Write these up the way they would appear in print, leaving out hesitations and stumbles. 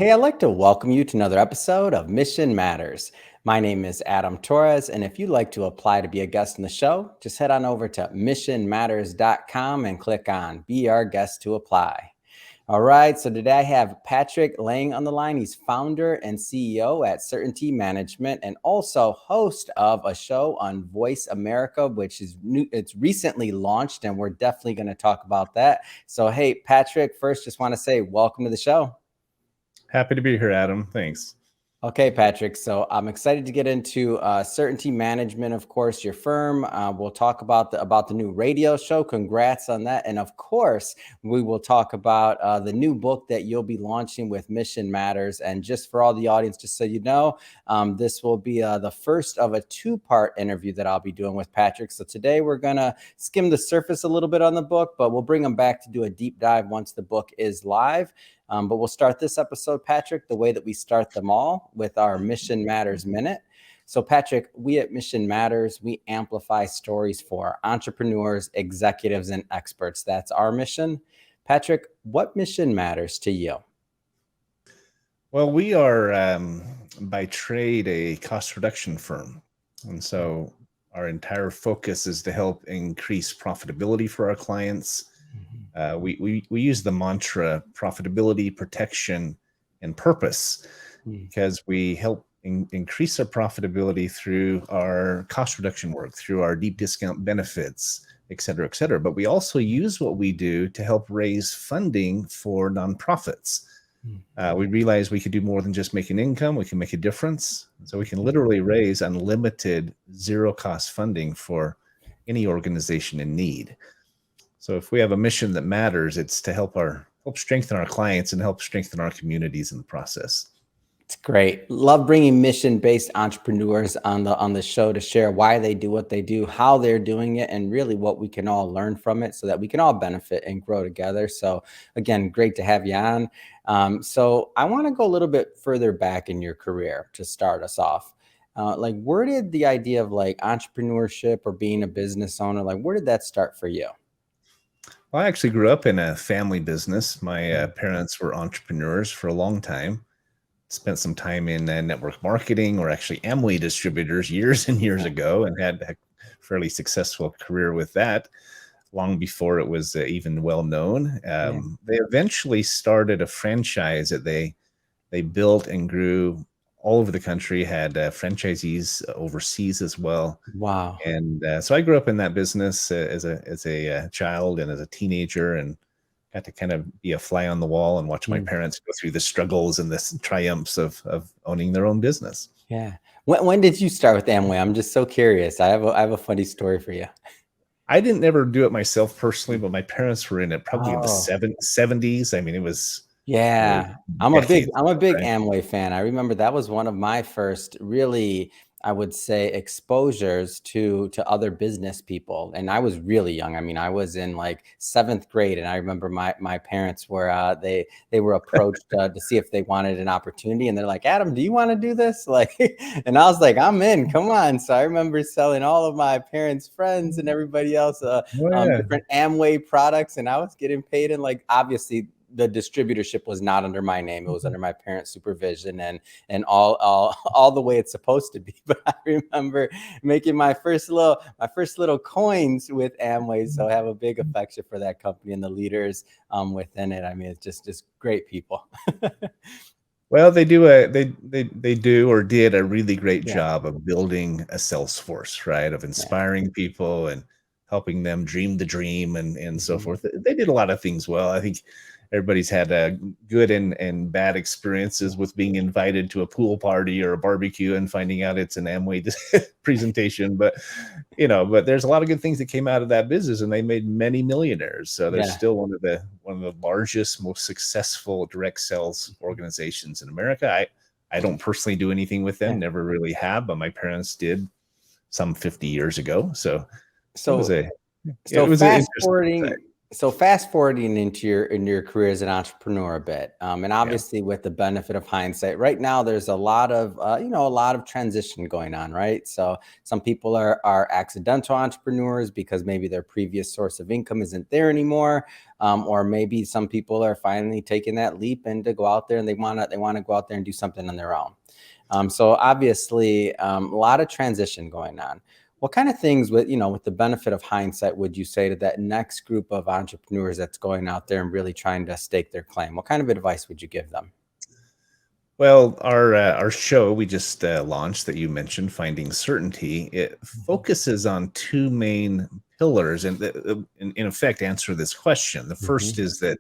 Hey, I'd like to welcome you to another episode of Mission Matters. My name is Adam Torres, and if you'd like to apply to be a guest in the show, just head on over to missionmatters.com and click on Be Our Guest to apply. All right, so today I have Patrick Laing on the line. He's founder and CEO at Certainty Management and also host of a show on Voice America, which is new. It's recently launched, and we're definitely going to talk about that. So, hey, Patrick, first, just want to say welcome to the show. Happy to be here, Adam. Thanks. Okay, Patrick. So I'm excited to get into Certainty Management, of course, your firm. We'll talk about the new radio show. Congrats on that. And of course, we will talk about the new book that you'll be launching with Mission Matters. And just for all the audience, just so you know, this will be the first of a two-part interview that I'll be doing with Patrick. So today we're going to skim the surface a little bit on the book, but we'll bring him back to do a deep dive once the book is live. But we'll start this episode, Patrick, the way that we start them all with our Mission Matters Minute. So, Patrick, we at Mission Matters, we amplify stories for entrepreneurs, executives, and experts. That's our mission. Patrick, what mission matters to you? Well, we are by trade a cost reduction firm. And so our entire focus is to help increase profitability for our clients. We use the mantra profitability, protection, and purpose because we help increase our profitability through our cost reduction work, through our deep discount benefits, et cetera, et cetera. But we also use what we do to help raise funding for nonprofits. We realized we could do more than just make an income. We can make a difference. So we can literally raise unlimited zero-cost funding for any organization in need. So if we have a mission that matters, it's to help strengthen our clients and help strengthen our communities in the process. It's great. Love bringing mission-based entrepreneurs on the show to share why they do what they do, how they're doing it, and really what we can all learn from it so that we can all benefit and grow together. So again, great to have you on. So I want to go a little bit further back in your career to start us off. Where did the idea of entrepreneurship or being a business owner, where did that start for you? Well, I actually grew up in a family business. My parents were entrepreneurs for a long time. Spent some time in network marketing, or actually Amway distributors years and years ago, and had a fairly successful career with that long before it was even well known. They eventually started a franchise that they built and grew all over the country, had franchisees overseas as well. Wow. And so I grew up in that business as a child and as a teenager, and got to kind of be a fly on the wall and watch my parents go through the struggles and the triumphs of owning their own business. Yeah. When did you start with Amway? I'm just so curious. I have a funny story for you. I didn't ever do it myself personally, but my parents were in it probably in the 70s. I mean, it was. Yeah, I'm a big right? Amway fan. I remember that was one of my first really, I would say, exposures to other business people. And I was really young. I mean, I was in seventh grade, and I remember my parents were they were approached to see if they wanted an opportunity, and they're like, "Adam, do you want to do this?" And I was like, "I'm in. Come on!" So I remember selling all of my parents' friends and everybody else different Amway products, and I was getting paid. And obviously, the distributorship was not under my name. It was under my parents' supervision and all the way it's supposed to be. But I remember making my first little coins with Amway. So I have a big affection for that company and the leaders within it. I mean, it's just great people. Well, they do or did a really great job of building a sales force, right? Of inspiring people and helping them dream the dream and so forth. They did a lot of things well. I think everybody's had good and bad experiences with being invited to a pool party or a barbecue and finding out it's an Amway presentation. But there's a lot of good things that came out of that business, and they made many millionaires. So they're still one of the largest, most successful direct sales organizations in America. I don't personally do anything with them, never really have, but my parents did some 50 years ago. So it was fast So fast forwarding into your career as an entrepreneur a bit, and Yeah. obviously with the benefit of hindsight, right now there's a lot of a lot of transition going on, right? So some people are accidental entrepreneurs because maybe their previous source of income isn't there anymore, or maybe some people are finally taking that leap and to go out there and they wanna go out there and do something on their own. So obviously, a lot of transition going on. What kind of things, with the benefit of hindsight, would you say to that next group of entrepreneurs that's going out there and really trying to stake their claim? What kind of advice would you give them? Well, our show we just launched that you mentioned, Finding Certainty, it Mhm. focuses on two main pillars, and in effect answer this question. The first Mhm. is that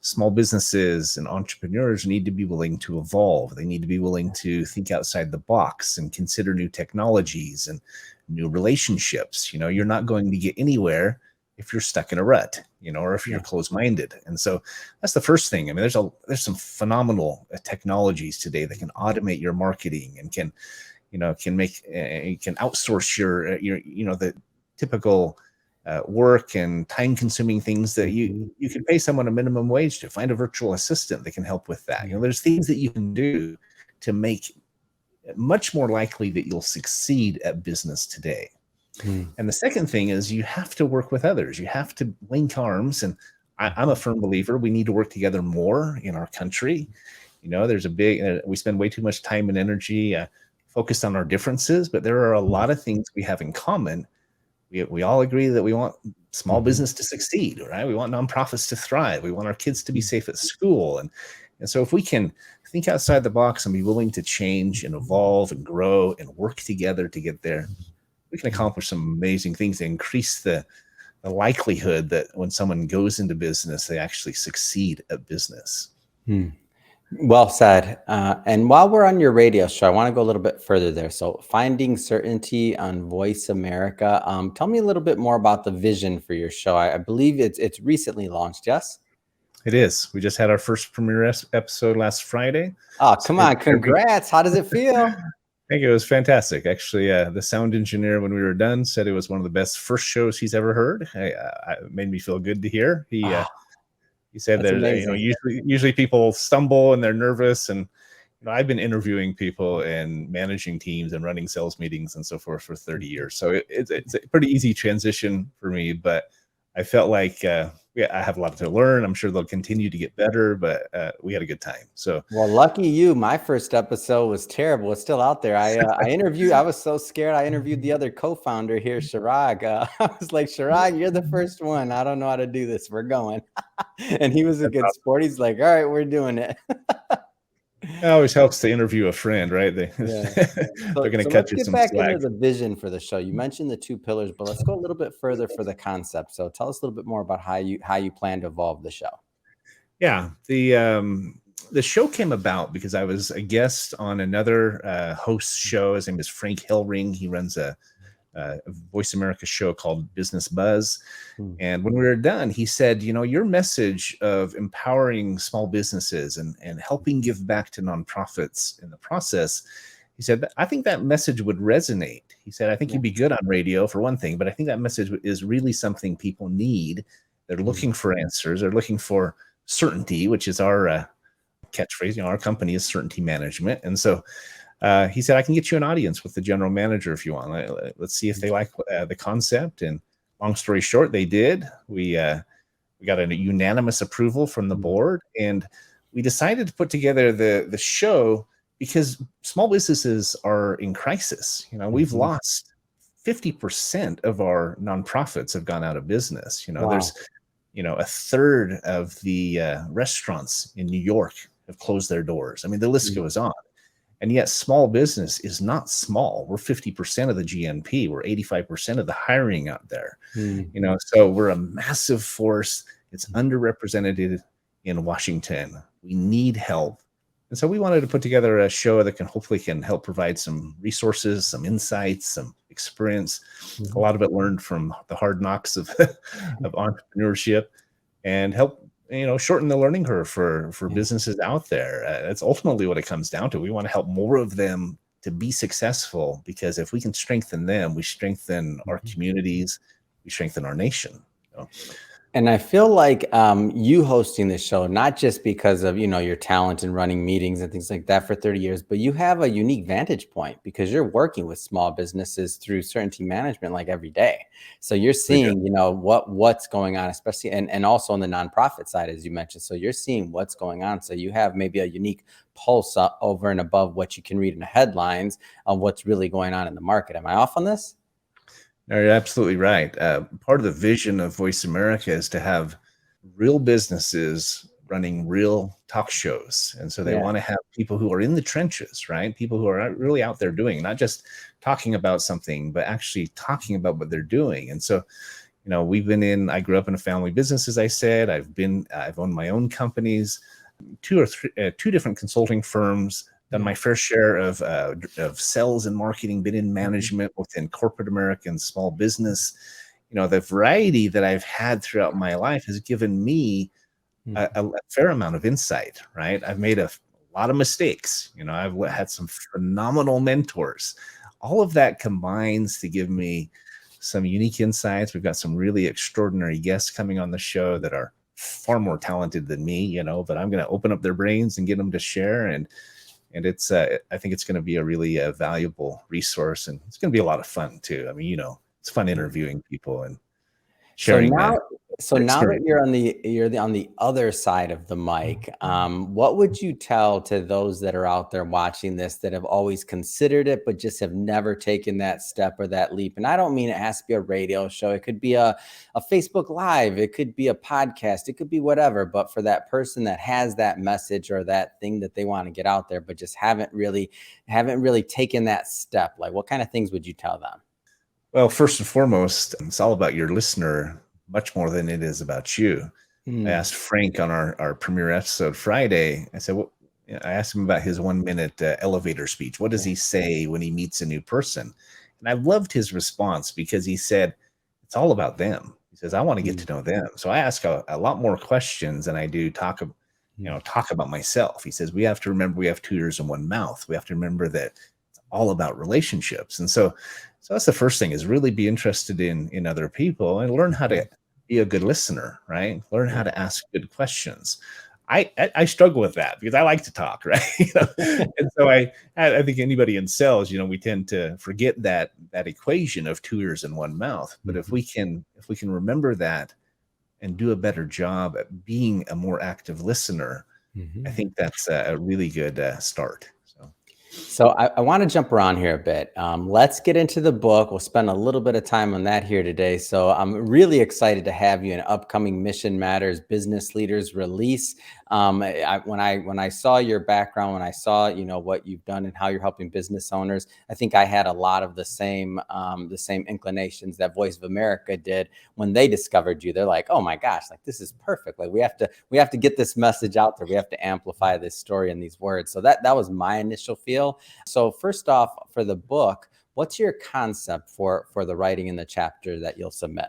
small businesses and entrepreneurs need to be willing to evolve. They need to be willing to think outside the box and consider new technologies and new relationships. You're not going to get anywhere if you're stuck in a rut, or if you're Yeah. closed-minded. And so that's the first thing. I mean, there's some phenomenal technologies today that can automate your marketing and can outsource your the typical work and time-consuming things that you Mhm. you can pay someone a minimum wage to. Find a virtual assistant that can help with that. Yeah. There's things that you can do to make it much more likely that you'll succeed at business today. Mm. And the second thing is you have to work with others. You have to link arms. And I'm a Mhm. firm believer we need to work together more in our country. There's a big, we spend way too much time and energy focused on our differences, but there are a lot of things we have in common. We all agree that we want small Mhm. business to succeed, right? We want nonprofits to thrive. We want our kids to be Mhm. safe at school. And so if we can think outside the box and be willing to change and evolve and grow and work together to get there, we can Mhm. accomplish some amazing things to increase the likelihood that when someone goes into business, they actually succeed at business. Mm. Well said. And while we're on your radio show, I want to go a little bit further there. So, Finding Certainty on Voice America. Tell me a little bit more about the vision for your show. I believe it's recently launched. Yes. It is. We just had our first premiere episode last Friday. Oh, So come on! every Congrats. How does it feel? I think it was fantastic. Actually, the sound engineer, when we were done, said it was one of the best first shows he's ever heard. It made me feel good to hear. Ah, He said that's that amazing. usually people stumble and they're nervous, and I've been interviewing people and managing teams and running sales meetings and so forth for 30 years. So it's a pretty easy transition for me, but I felt like, yeah, I have a lot to learn. I'm sure they'll continue to get better, but we had a good time. So Well, lucky you. My first episode was terrible. It's still out there. I was so scared. I interviewed the other co-founder here, Shirag. I was like, Shirag, you're the first one. I don't know how to do this. We're going. And he was a that's good awesome. sport. He's like, all right, we're doing it. It always helps to interview a friend, right? Yeah. They're So, going to so cut let's you get some back slack. into the vision for the show. You mentioned the two pillars, but let's go a little bit further for the concept. So tell us a little bit more about how you plan to evolve the show. Yeah, the show came about because I was a guest on another host show. His name is Frank Hellring. He runs a Voice America show called Business Buzz. Hmm. And when we were done, he said, your message of empowering small businesses and helping give back to nonprofits in the process, he said, I think that message would resonate. He said, I think Yeah. you'd be good on radio for one thing, but I think that message is really something people need. They're Hmm. looking for answers. They're looking for certainty, which is our catchphrase. Our company is Certainty Management. And so he said, I can get you an audience with the general manager if you want. Let's see if they like the concept. And long story short, they did. We got a unanimous approval from the Hmm. board, and we decided to put together the show because small businesses are in crisis. We've Hmm. lost 50% of our nonprofits have gone out of business. There's Wow. a third of the restaurants in New York have closed their doors. I mean, the list Hmm. goes on. And yet, small business is not small. We're 50% of the GNP. We're 85% of the hiring out there. Hmm. So we're a massive force. It's underrepresented in Washington. We need help. And so we wanted to put together a show that can help provide some resources, some insights, some experience. A Hmm. lot of it learned from the hard knocks of of entrepreneurship, and help shorten the learning curve for Yeah. businesses out there. That's ultimately what it comes down to. We want to help more of them to be successful, because if we can strengthen them, we strengthen our Mhm. communities, we strengthen our nation. And I feel like you hosting this show, not just because of, your talent in running meetings and things like that for 30 years, but you have a unique vantage point because you're working with small businesses through Certainty Management like every day. So you're We do. seeing, what's going on, especially and also on the nonprofit side, as you mentioned. So you're seeing what's going on. So you have maybe a unique pulse over and above what you can read in the headlines of what's really going on in the market. Am I off on this? No, you're absolutely right. Part of the vision of Voice America is to have real businesses running real talk shows. And so they Yeah. want to have people who are in the trenches, right? People who are really out there doing, not just talking about something, but actually talking about what they're doing. And so, I grew up in a family business, as I said. I've owned my own companies, two different consulting firms, done Yeah. my fair share of sales and marketing, been in Mhm. management within corporate America and small business. The variety that I've had throughout my life has given me Mhm. a fair amount of insight, right? I've made a lot of mistakes. I've had some phenomenal mentors. All of that combines to give me some unique insights. We've got some really extraordinary guests coming on the show that are far more talented than me, but I'm going to open up their brains and get them to share. And it's I think it's going to be a really valuable resource, and it's going to be a lot of fun too. I mean, it's fun interviewing people and So sharing now so their now that experience. you're on the other side of the mic, what would you tell to those that are out there watching this that have always considered it, but just have never taken that step or that leap? And I don't mean it has to be a radio show. It could be a Facebook Live. It could be a podcast. It could be whatever. But for that person that has that message or that thing that they want to get out there, but just haven't really taken that step, like what kind of things would you tell them? Well, first and foremost, it's all about your listener much more than it is about you. I Mm, asked Frank on our premiere episode Friday. I said, I asked him about his 1 minute elevator speech. What does yeah. he say when he meets a new person? And I loved his response because he said, it's all about them. He says, I want to get Mm, to know them. So I ask a lot more questions than I do mm, talk about myself. He says, we have to remember we have two ears and one mouth. We have to remember that it's all about relationships. And so that's the first thing, is really be interested in other people and learn how mhm. to be a good listener, right? Learn how Yeah. to ask good questions. I struggle with that because I like to talk, right? And so I think anybody in sales, we tend to forget that equation of two ears and one mouth. But if Mhm, we can remember that and do a better job at being a more active listener, I mhm. think that's a really good start. So So I want to jump around here a bit. Let's get into the book. We'll spend a little bit of time on that here today. So I'm really excited to have you in upcoming Mission Matters Business Leaders release. When I saw your background, when I saw what you've done and how you're helping business owners, I think I had a lot of the same inclinations that Voice of America did when they discovered you. They're like, oh my gosh, like this is perfect. Like we have to get this message out there. We have to amplify this story and these words. So that was my initial feel. So first off, for the book, what's your concept for the writing in the chapter that you'll submit?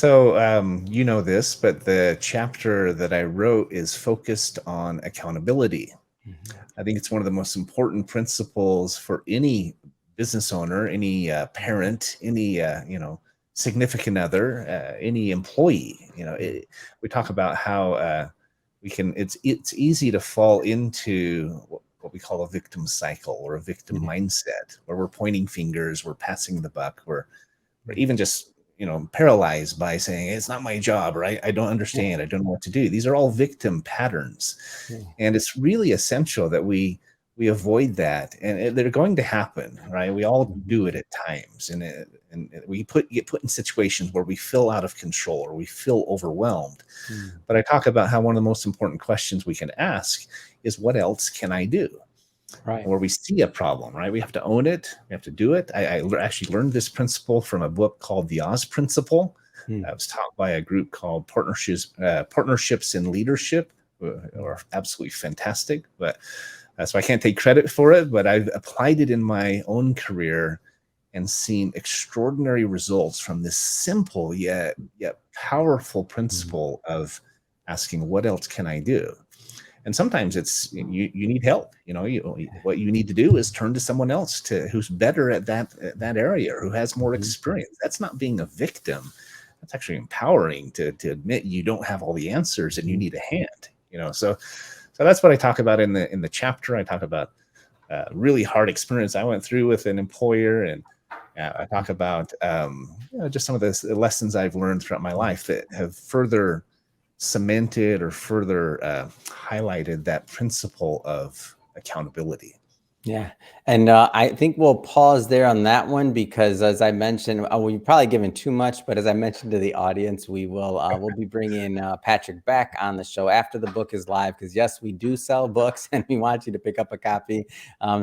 you know this, but the chapter that I wrote is focused on accountability. Mhm. I think it's one of the most important principles for any business owner, any parent, any significant other, any employee. We talk about how we can. It's easy to fall into what we call a victim cycle or a victim Mhm. mindset, where we're pointing fingers, we're passing the buck, or Mhm. even just paralyzed by saying it's not my job, or I don't Yeah. understand, I don't know what to do. These are all victim patterns, Yeah. and it's really essential that we avoid that. And they're going to happen, right? We all Mhm. do it at times, and we get put in situations where we feel out of control or we feel overwhelmed. Mm. But I talk about how one of the most important questions we can ask is, what else can I do? Right. Where we see a problem, right? We have to own it. We have to do it. Actually learned this principle from a book called The Oz Principle. Mm. It was taught by a group called Partnerships in Leadership, who are absolutely fantastic. But so I can't take credit for it, but I've applied it in my own career and seen extraordinary results from this simple yet powerful Mm. principle of asking, what else can I do? And sometimes it's you need help. What you need to do is turn to someone else who's better at that area, who has more Mhm. experience. That's not being a victim. that's actually empowering to admit you don't have all the answers and you need a hand, so that's what I talk about in the chapter. I talk about really hard experience I went through with an employer, and I talk about just some of the lessons I've learned throughout my life that have further cemented or further highlighted that principle of accountability. Yeah. And I think we'll pause there on that one because, as I mentioned, we've probably given too much, but as I mentioned to the audience, we'll be bringing Patrick back on the show after the book is live, because yes, we do sell books and we want you to pick up a copy.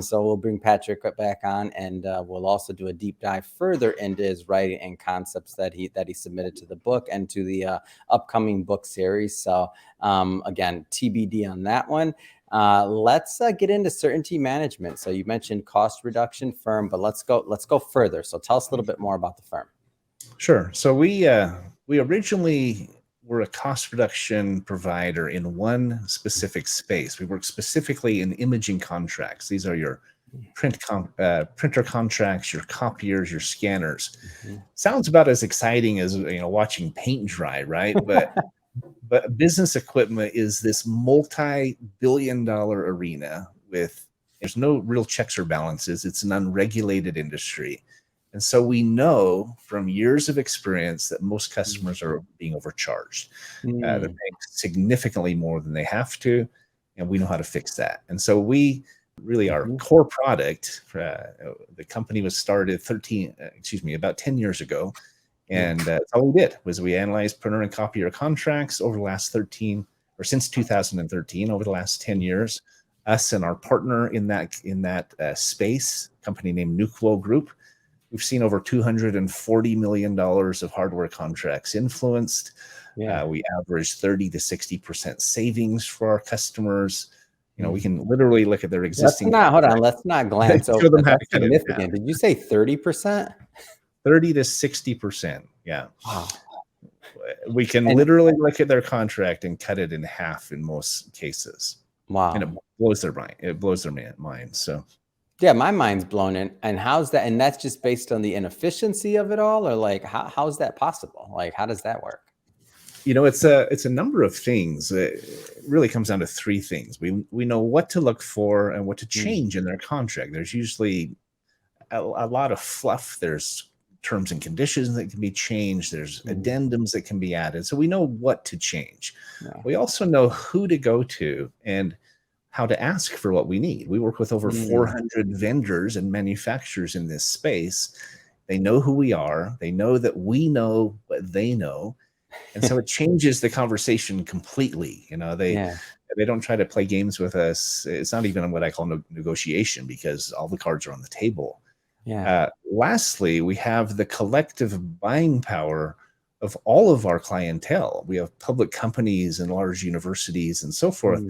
So we'll bring Patrick back on, and we'll also do a deep dive further into his writing and concepts that he submitted to the book and to the upcoming book series. So again, TBD on that one. Let's get into certainty management. So you mentioned cost reduction firm, but let's go further. So tell us a little bit more about the firm. Sure. So we originally were a cost reduction provider in one specific space. We work specifically in imaging contracts. These are your printer contracts, your copiers, your scanners. Sounds about as exciting as watching paint dry, right? But business equipment is this multi-billion-dollar arena there's no real checks or balances. It's an unregulated industry. And so we know from years of experience that most customers are being overcharged. They're paying significantly more than they have to, and we know how to fix that. And so our core product, the company was started about 10 years ago. And that's all we did was we analyzed printer and copier contracts over the last since 2013, over the last 10 years. Us and our partner in that space, a company named Nuclo Group, we've seen over $240 million of hardware contracts influenced. We average 30 to 60% savings for our customers. We can literally look at their existing. Let's not glance over that. That's significant. Did you say 30%? 30 to 60%. Yeah. Wow. We can literally look at their contract and cut it in half in most cases. Wow. And it blows their mind. It blows their mind. So yeah, my mind's blown. And how's that? And that's just based on the inefficiency of it all, or like how's that possible? Like, how does that work? It's a number of things. It really comes down to three things. We know what to look for and what to change in their contract. There's usually a lot of fluff. There's terms and conditions that can be changed. There's addendums that can be added. So we know what to change. We also know who to go to and how to ask for what we need. We work with over 400 vendors and manufacturers in this space. They know who we are. They know that we know what they know. And so it changes the conversation completely. They don't try to play games with us. It's not even what I call negotiation, because all the cards are on the table. Lastly, we have the collective buying power of all of our clientele. We have public companies and large universities and so forth,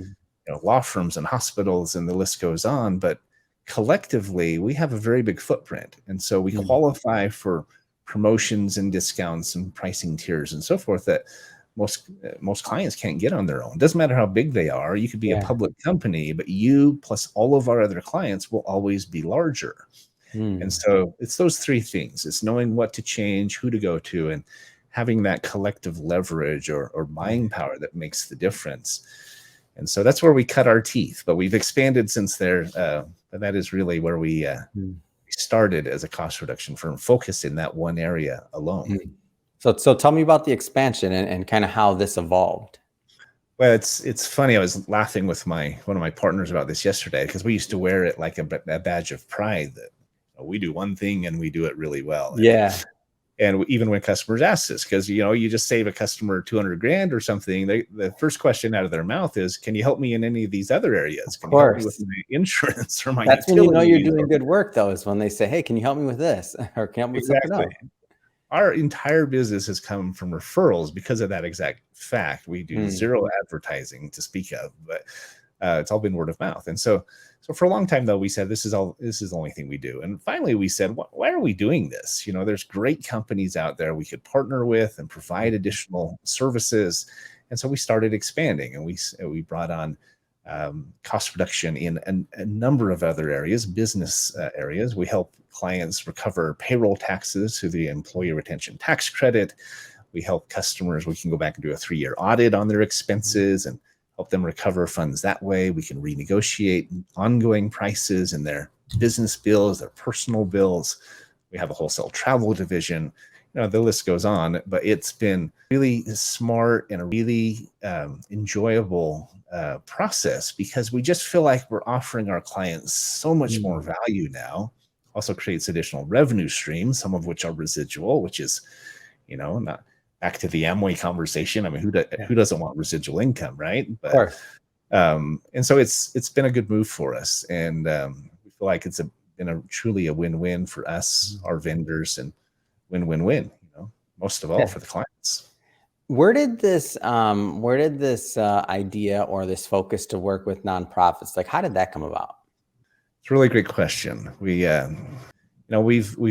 law firms and hospitals, and the list goes on. But collectively, we have a very big footprint. And so we qualify for promotions and discounts and pricing tiers and so forth that most clients can't get on their own. It doesn't matter how big they are. You could be a public company, but you plus all of our other clients will always be larger. And so it's those three things. It's knowing what to change, who to go to, and having that collective leverage or buying power that makes the difference. And so that's where we cut our teeth, but we've expanded since there. But that is really where we started as a cost reduction firm, focused in that one area alone. So tell me about the expansion and kind of how this evolved. Well, it's funny. I was laughing with one of my partners about this yesterday, because we used to wear it like a badge of pride that we do one thing and we do it really well. And even when customers ask this, because you just save a customer $200,000 or something, the first question out of their mouth is, "Can you help me in any of these other areas? Can you help me with my insurance or my?" That's when you know you're doing good work, though, is when they say, "Hey, can you help me with this?" or "Can you help me with something else?" Our entire business has come from referrals because of that exact fact. We do zero advertising to speak of, but it's all been word of mouth. And so for a long time, though, we said this is the only thing we do. And finally, we said, why are we doing this? There's great companies out there we could partner with and provide additional services. And so we started expanding, and we brought on cost reduction in a number of other areas, business areas. We help clients recover payroll taxes through the employee retention tax credit. We help customers. We can go back and do a 3-year audit on their expenses and help them recover funds that way. We can renegotiate ongoing prices in their business bills, their personal bills. We have a wholesale travel division. The list goes on, but it's been really smart and a really enjoyable process, because we just feel like we're offering our clients so much more value now. Also creates additional revenue streams, some of which are residual, which is, not back to the Amway conversation. I mean, who doesn't want residual income, right? But, Of course. and so it's been a good move for us, and we feel like it's been truly a win-win for us, our vendors, and win-win-win, most of all for the clients. Where did this idea or this focus to work with nonprofits, like, how did that come about? It's a really great question. We've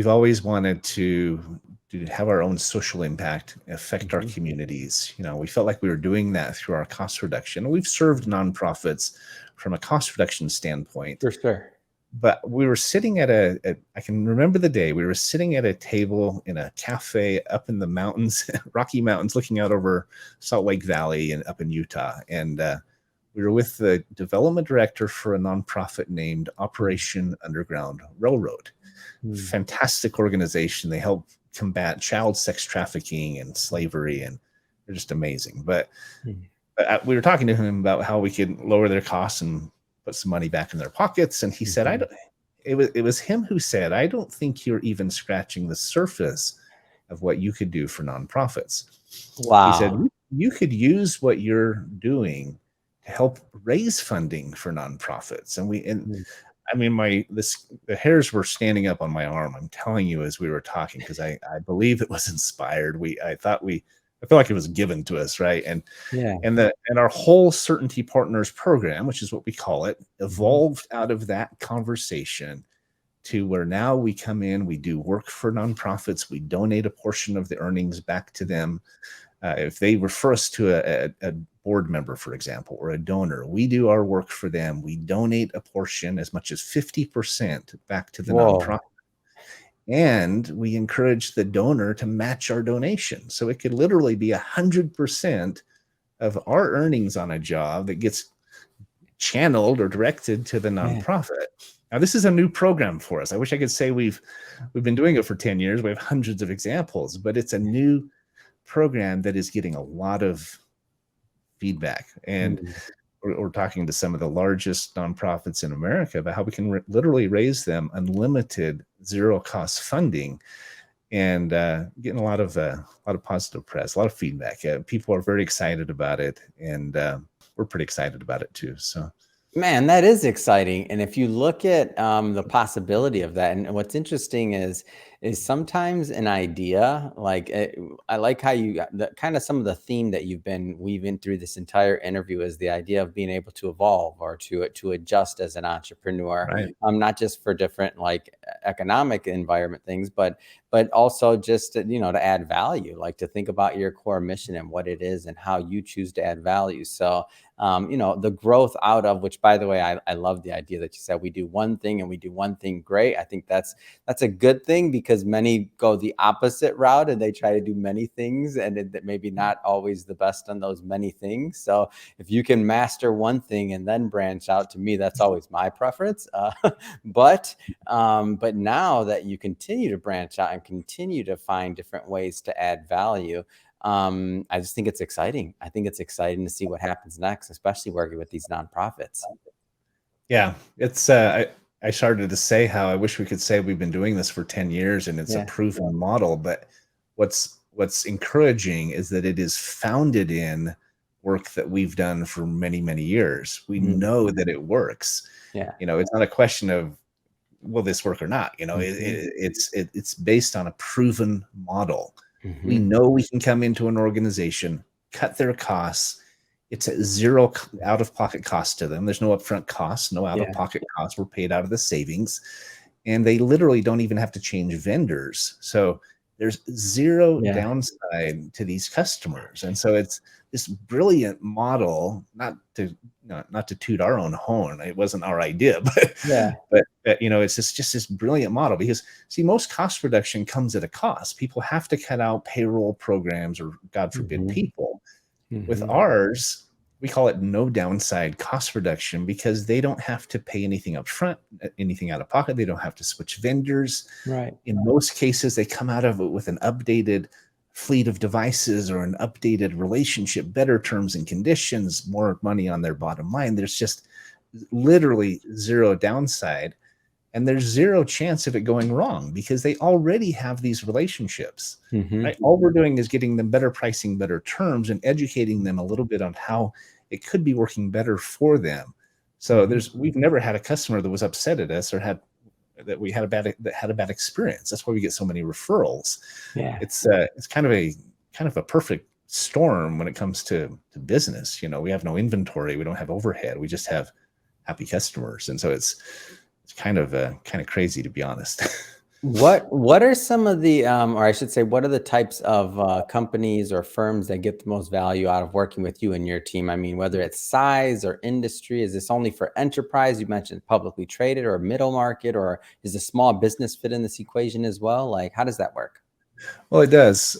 always wanted to have our own social impact, affect our communities. We felt like we were doing that through our cost reduction. We've served nonprofits from a cost reduction standpoint. For sure. But we were sitting I can remember the day, we were sitting at a table in a cafe up in the mountains, Rocky Mountains, looking out over Salt Lake Valley and up in Utah. And we were with the development director for a nonprofit named Operation Underground Railroad. Fantastic organization. They help combat child sex trafficking and slavery, and they're just amazing. But we were talking to him about how we could lower their costs and put some money back in their pockets. And he said, it was him who said, I don't think you're even scratching the surface of what you could do for nonprofits. Wow. He said, you could use what you're doing to help raise funding for nonprofits. And I mean, the hairs were standing up on my arm, I'm telling you, as we were talking, because I believe it was inspired. I feel like it was given to us, right? And our whole Certainty Partners program, which is what we call it, evolved out of that conversation to where now we come in, we do work for nonprofits, we donate a portion of the earnings back to them. If they refer us to a board member, for example, or a donor, we do our work for them. We donate a portion, as much as 50%, back to the nonprofit. And we encourage the donor to match our donation. So it could literally be 100% of our earnings on a job that gets channeled or directed to the nonprofit. Now, this is a new program for us. I wish I could say we've been doing it for 10 years. We have hundreds of examples, but it's a new program that is getting a lot of feedback. And we're talking to some of the largest nonprofits in America about how we can literally raise them unlimited zero-cost funding, and getting a lot of positive press, a lot of feedback. People are very excited about it, and we're pretty excited about it too. So, man, that is exciting. And if you look at the possibility of that, and what's interesting is sometimes an idea, like I like how you kind of some of the theme that you've been weaving through this entire interview is the idea of being able to evolve or to adjust as an entrepreneur, right. Not just for different like economic environment things, but also just to add value, like to think about your core mission and what it is and how you choose to add value. So the growth out of which, by the way, I love the idea that you said we do one thing and we do one thing great. I think that's a good thing, because many go the opposite route and they try to do many things, and it maybe not always the best on those many things. So if you can master one thing and then branch out, to me, that's always my preference. But now that you continue to branch out and continue to find different ways to add value, I just think it's exciting. I think it's exciting to see what happens next, especially working with these nonprofits. Yeah, it's I started to say how I wish we could say we've been doing this for 10 years and it's a proven model, but what's encouraging is that it is founded in work that we've done for many, many years. We know that it works. It's not a question of will this work or not. It's based on a proven model. We know we can come into an organization, cut their costs. It's at zero out-of-pocket cost to them. There's no upfront costs, no out-of-pocket costs. We're paid out of the savings, and they literally don't even have to change vendors. So There's zero Yeah. downside to these customers. And so it's this brilliant model, not to toot our own horn. It wasn't our idea, Yeah. but it's just this brilliant model because see, most cost reduction comes at a cost. People have to cut out payroll programs or God forbid Hmm. people. With Hmm. ours, we call it no downside cost reduction because they don't have to pay anything up front, anything out of pocket. They don't have to switch vendors. Right. In most cases, they come out of it with an updated fleet of devices or an updated relationship, better terms and conditions, more money on their bottom line. There's just literally zero downside. And there's zero chance of it going wrong because they already have these relationships, Hmm. right? All we're doing is getting them better pricing, better terms, and educating them a little bit on how it could be working better for them. So Hmm. we've never had a customer that was upset at us or had a bad experience. That's why we get so many referrals. Yeah. It's kind of a perfect storm when it comes to business. We have no inventory, we don't have overhead, we just have happy customers, and so it's kind of crazy, to be honest. What are some of the, or I should say, what are the types of companies or firms that get the most value out of working with you and your team? I mean, whether it's size or industry, is this only for enterprise? You mentioned publicly traded or middle market, or is the small business fit in this equation as well? Like, how does that work? Well, it does.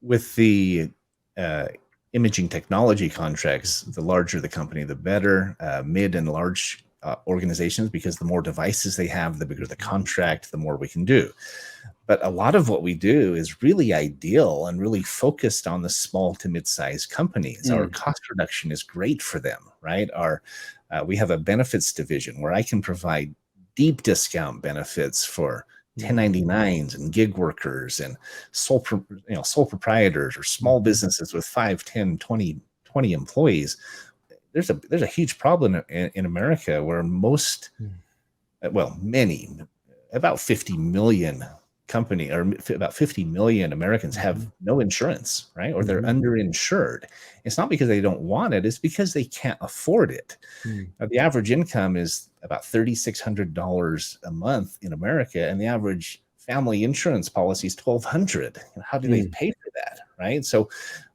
With the uh, imaging technology contracts, the larger the company, the better. Mid and large organizations, because the more devices they have, the bigger the contract, the more we can do. But a lot of what we do is really ideal and really focused on the small to mid-sized companies. Our Mm. cost reduction is great for them, right? We have a benefits division where I can provide deep discount benefits for Mm. 1099s and gig workers and sole proprietors or small Mhm. businesses with 5, 10, 20 employees. There's a huge problem in America where Mm. many, about 50 million about 50 million Americans have Mhm. no insurance, right? Or they're Mhm. underinsured. It's not because they don't want it, it's because they can't afford it. Mm. The average income is about $3,600 a month in America, and the average family insurance policy is 1,200. How do they Mm. pay for that, right? So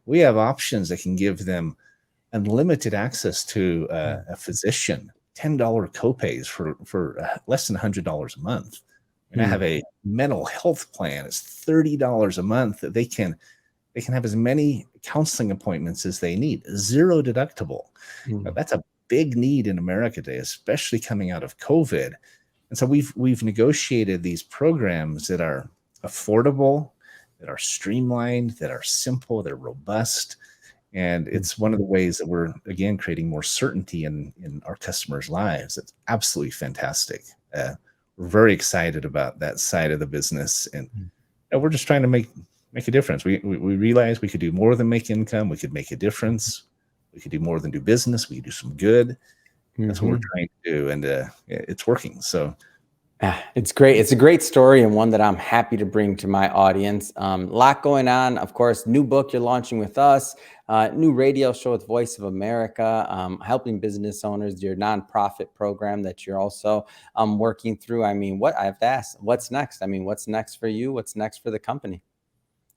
we have options that can give them unlimited access to Mm. a physician, $10 copays for less than $100 a month. And I have Mm. a mental health plan. It's $30 a month that they can have as many counseling appointments as they need, zero deductible. Now, Mm. that's a big need in America today, especially coming out of COVID. And so we've negotiated these programs that are affordable, that are streamlined, that are simple, they're robust. And it's one of the ways that we're again creating more certainty in our customers' lives. It's absolutely fantastic. We're very excited about that side of the business, Mm. and we're just trying to make a difference. We realize we could do more than make income. We could make a difference. We could do more than do business. We could do some good. That's what we're Mhm. trying to do, and it's working. So It's great. It's a great story and one that I'm happy to bring to my audience. Lot going on. Of course, new book you're launching with us, new radio show with Voice of America, helping business owners, your nonprofit program that you're also working through. I mean, what I have to ask, what's next? I mean, what's next for you? What's next for the company?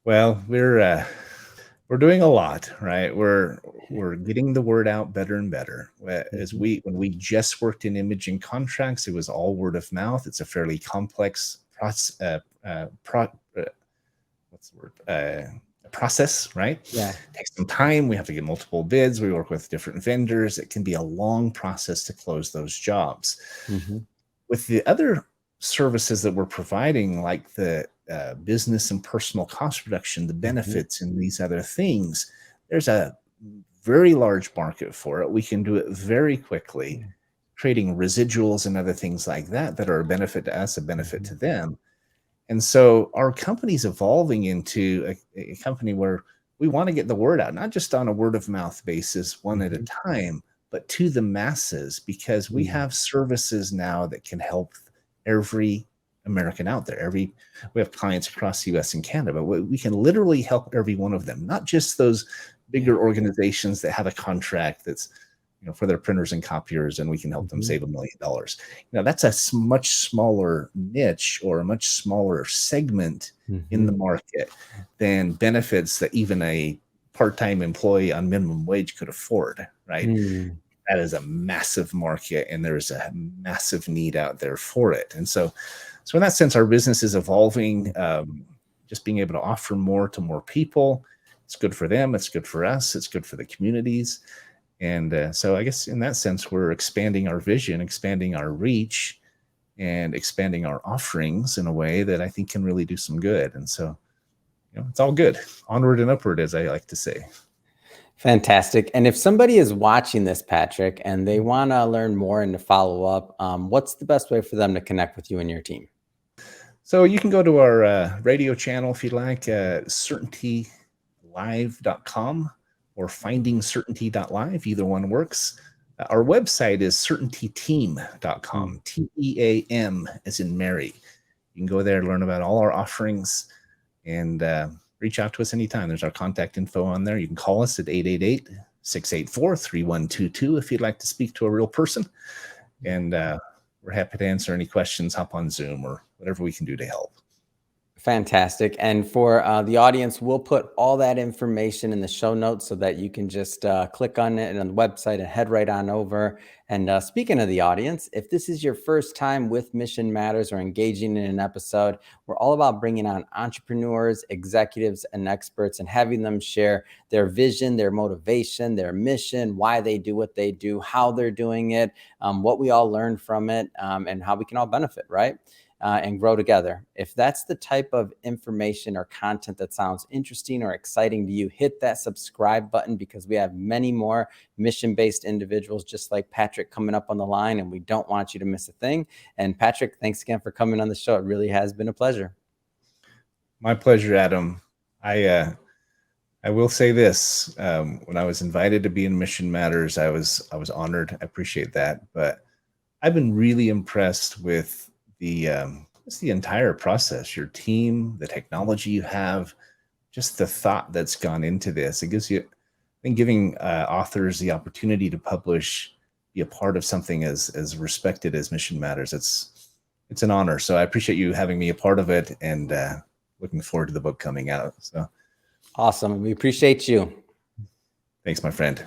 well, we're doing a lot, right? We're getting the word out better and better. Mhm. When we just worked in imaging contracts, it was all word of mouth. It's a fairly complex process. What's the word? Process, right? Yeah. It takes some time. We have to get multiple bids. We work with different vendors. It can be a long process to close those jobs. Hmm. With the other services that we're providing, like the business and personal cost reduction, the Hmm. benefits, and these other things, there's a very large market for it. We can do it very quickly, Yeah. creating residuals and other things like that are a benefit to us, a benefit Hmm. to them. And so our company's evolving into a company where we want to get the word out, not just on a word of mouth basis, one at a Hmm. time, but to the masses, because we Mm. have services now that can help every American out there. We have clients across the US and Canada, but we can literally help every one of them, not just those Yeah. bigger organizations that have a contract that's for their printers and copiers, and we can help them save $1 million. That's a much smaller niche or a much smaller segment in the market than benefits that even a part-time employee on minimum wage could afford, right? That is a massive market, and there's a massive need out there for it. And so in that sense, our business is evolving, just being able to offer more to more people. It's good for them. It's good for us. It's good for the communities. And so I guess in that sense, we're expanding our vision, expanding our reach, and expanding our offerings in a way that I think can really do some good. And so, it's all good. Onward and upward, as I like to say. Fantastic. And if somebody is watching this, Patrick, and they want to learn more and to follow up, what's the best way for them to connect with you and your team? So you can go to our radio channel if you like, certaintylive.com or findingcertainty.live. Either one works. Our website is certaintyteam.com, TEAM as in Mary. You can go there and learn about all our offerings and reach out to us anytime. There's our contact info on there. You can call us at 888-684-3122 if you'd like to speak to a real person. And we're happy to answer any questions, hop on Zoom or whatever we can do to help. Fantastic. And for the audience, we'll put all that information in the show notes so that you can just click on it on the website and head right on over. And speaking of the audience, if this is your first time with Mission Matters or engaging in an episode, we're all about bringing on entrepreneurs, executives, and experts and having them share their vision, their motivation, their mission, why they do what they do, how they're doing it, what we all learn from it, and how we can all benefit, right? And grow together. If that's the type of information or content that sounds interesting or exciting to you, hit that subscribe button because we have many more mission-based individuals just like Patrick coming up on the line, and we don't want you to miss a thing. And Patrick, thanks again for coming on the show. It really has been a pleasure. My pleasure, Adam. I will say this, when I was invited to be in Mission Matters, I was honored. I appreciate that. But I've been really impressed with the entire process, your team, the technology you have, just the thought that's gone into this. It gives you, I think, giving authors the opportunity to publish, be a part of something as respected as Mission Matters. It's an honor. So I appreciate you having me a part of it, and looking forward to the book coming out. So awesome. We appreciate you. Thanks, my friend.